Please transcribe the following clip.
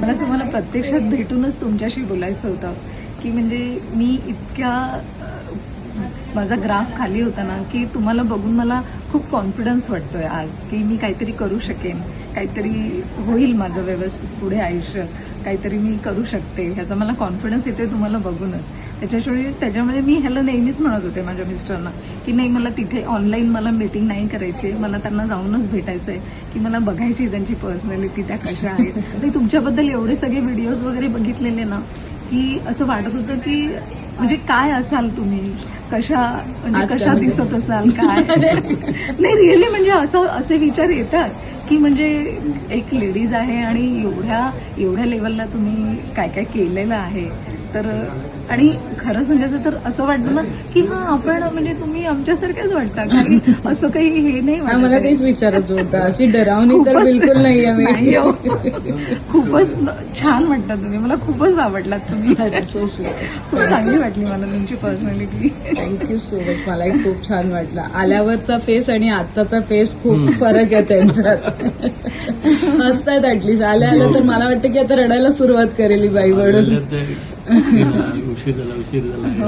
मला तुम्हाला प्रत्यक्षात भेटूनच तुमच्याशी बोलायचं होतं की म्हणजे मी इतक्या माझा ग्राफ खाली होता ना की तुम्हाला बघून मला खूप कॉन्फिडन्स वाटतोय आज की मी काहीतरी करू शकेन, काहीतरी होईल माझं व्यवस्थित पुढे आयुष्य, काहीतरी मी करू शकते ह्याचा मला कॉन्फिडन्स येते तुम्हाला बघूनच. त्याच्यामुळे मी ह्याला नेहमीच म्हणत होते माझ्या मिस्टरांना की नाही मला तिथे ऑनलाईन मला मीटिंग नाही करायची, मला त्यांना जाऊनच भेटायचंय की मला बघायची त्यांची पर्सनॅलिटी त्या कशा आहेत. आणि तुमच्याबद्दल एवढे सगळे व्हिडिओज वगैरे बघितलेले ना की असं वाटत होतं की म्हणजे काय असाल तुम्ही, कशा दिसत असाल काय. नाही रिअली म्हणजे असे विचार येतात की म्हणजे एक लेडीज आहे आणि एवढ्या लेवलला तुम्ही काय काय केलेलं आहे. तर आणि खरं सांगायचं तर असं वाटतं ना की हा आपण म्हणजे तुम्ही आमच्यासारख्याच वाटता, काही असं काही हे नाही वाटत. मला तेच विचारायचं होतं, अशी डरावणी तर बिलकुल नाही हो. खूपच छान वाटतं तुम्ही, मला खूपच आवडलात तुम्ही. खूप चांगली वाटली मला तुमची पर्सनॅलिटी. Thank you so much. मलाही खूप छान वाटलं. आल्यावरचा फेस आणि आत्ताचा फेस खूप फरक आहे त्यांच्यात. हसतायत ऍटलीस्ट. आल्या तर मला वाटतं की आता रडायला सुरुवात करेल ही बाई म्हणून. उशीर झाला